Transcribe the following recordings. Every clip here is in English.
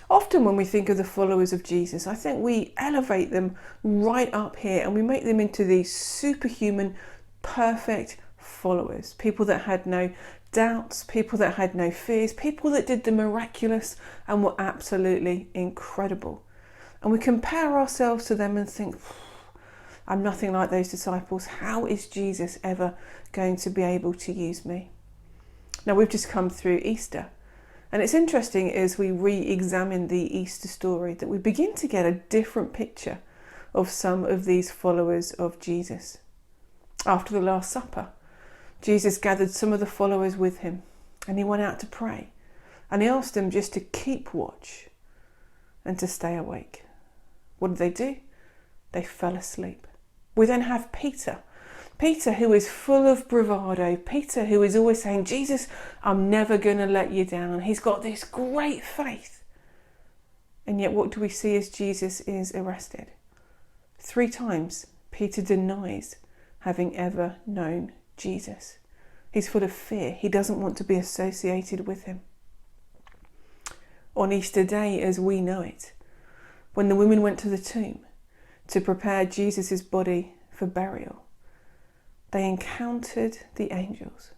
Often when we think of the followers of Jesus, I think we elevate them right up here and we make them into these superhuman, perfect followers. People that had no doubts, people that had no fears, people that did the miraculous and were absolutely incredible. And we compare ourselves to them and think, I'm nothing like those disciples. How is Jesus ever going to be able to use me? Now, we've just come through Easter. And it's interesting as we re-examine the Easter story that we begin to get a different picture of some of these followers of Jesus. After the Last Supper, Jesus gathered some of the followers with him and he went out to pray. And he asked them just to keep watch and to stay awake. What did they do? They fell asleep. We then have Peter. Peter, who is full of bravado. Peter, who is always saying, Jesus, I'm never going to let you down. He's got this great faith. And yet what do we see as Jesus is arrested? 3 times Peter denies having ever known Jesus. He's full of fear. He doesn't want to be associated with him. On Easter Day, as we know it, when the women went to the tomb to prepare Jesus' body for burial, they encountered the angels.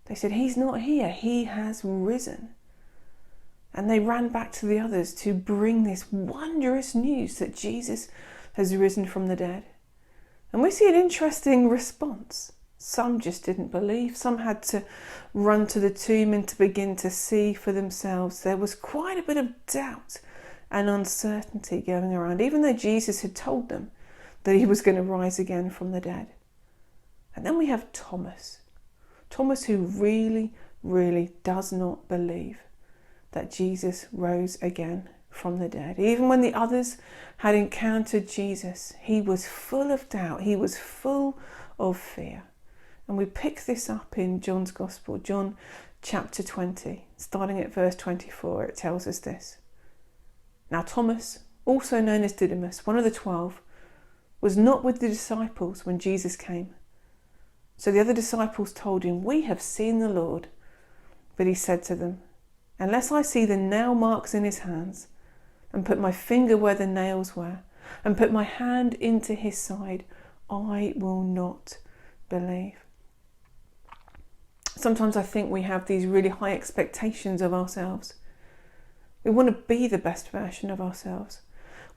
They said, he's not here, he has risen. And they ran back to the others to bring this wondrous news that Jesus has risen from the dead. And we see an interesting response. Some just didn't believe. Some had to run to the tomb and to begin to see for themselves. There was quite a bit of doubt and uncertainty going around, even though Jesus had told them that he was going to rise again from the dead. And then we have Thomas. Thomas, who really, really does not believe that Jesus rose again from the dead. Even when the others had encountered Jesus, he was full of doubt. He was full of fear. And we pick this up in John's Gospel, John chapter 20, starting at verse 24. It tells us this. Now Thomas, also known as Didymus, one of the 12, was not with the disciples when Jesus came. So the other disciples told him, we have seen the Lord. But he said to them, unless I see the nail marks in his hands, and put my finger where the nails were, and put my hand into his side, I will not believe. Sometimes I think we have these really high expectations of ourselves. We want to be the best version of ourselves.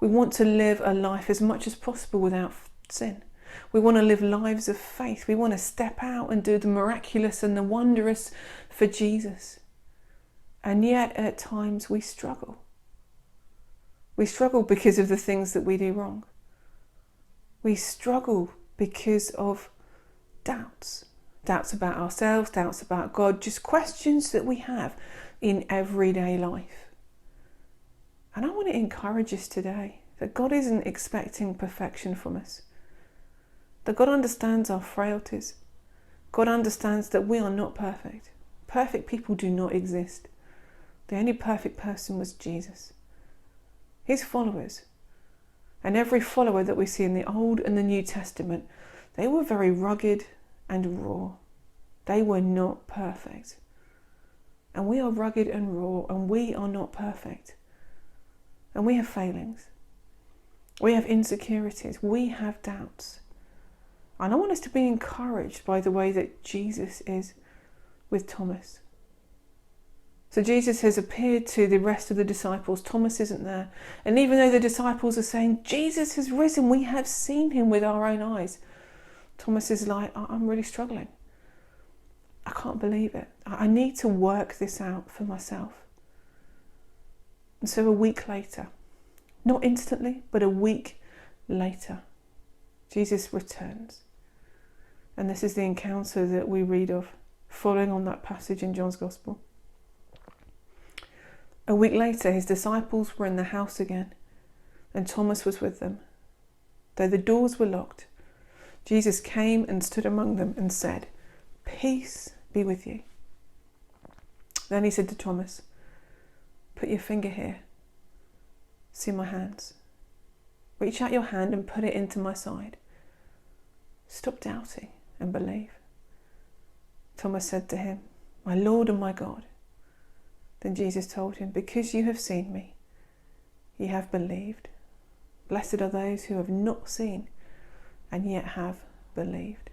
We want to live a life as much as possible without sin. We want to live lives of faith. We want to step out and do the miraculous and the wondrous for Jesus. And yet at times we struggle. We struggle because of the things that we do wrong. We struggle because of doubts. Doubts about ourselves, doubts about God, just questions that we have in everyday life. And I want to encourage us today that God isn't expecting perfection from us. That God understands our frailties. God understands that we are not perfect. Perfect people do not exist. The only perfect person was Jesus. His followers, and every follower that we see in the Old and the New Testament, they were very rugged and raw. They were not perfect. And we are rugged and raw, and we are not perfect. And we have failings. We have insecurities. We have doubts. And I want us to be encouraged by the way that Jesus is with Thomas. So Jesus has appeared to the rest of the disciples. Thomas isn't there. And even though the disciples are saying, Jesus has risen, we have seen him with our own eyes, Thomas is like, I'm really struggling. I can't believe it. I need to work this out for myself. And so a week later, not instantly, but a week later, Jesus returns. And this is the encounter that we read of, following on that passage in John's Gospel. A week later, his disciples were in the house again, and Thomas was with them. Though the doors were locked, Jesus came and stood among them and said, "Peace be with you." Then he said to Thomas, "Put your finger here. See my hands. Reach out your hand and put it into my side. Stop doubting and believe." Thomas said to him, "My Lord and my God." Then Jesus told him, because you have seen me, you have believed. Blessed are those who have not seen and yet have believed.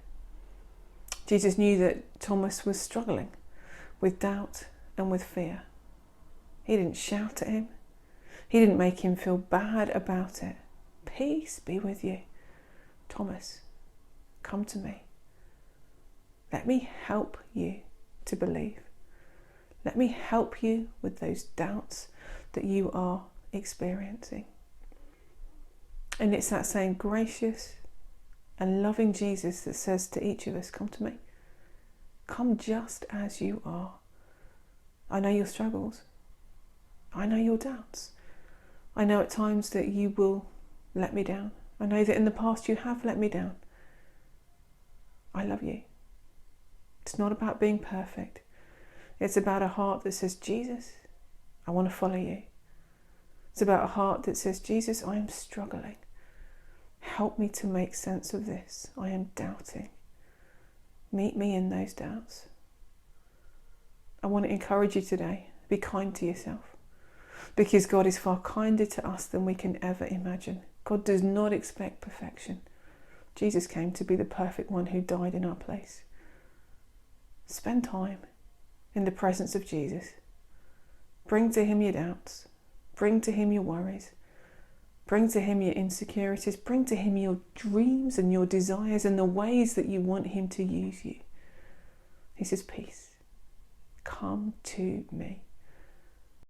Jesus knew that Thomas was struggling with doubt and with fear. He didn't shout at him. He didn't make him feel bad about it. Peace be with you. Thomas, come to me. Let me help you to believe. Let me help you with those doubts that you are experiencing. And it's that same gracious and loving Jesus that says to each of us, come to me. Come just as you are. I know your struggles. I know your doubts. I know at times that you will let me down. I know that in the past you have let me down. I love you. It's not about being perfect. It's about a heart that says, Jesus, I want to follow you. It's about a heart that says, Jesus, I am struggling. Help me to make sense of this. I am doubting. Meet me in those doubts. I want to encourage you today. Be kind to yourself. Because God is far kinder to us than we can ever imagine. God does not expect perfection. Jesus came to be the perfect one who died in our place. Spend time in the presence of Jesus. Bring to him your doubts. Bring to him your worries. Bring to him your insecurities. Bring to him your dreams and your desires and the ways that you want him to use you. He says, peace. Come to me.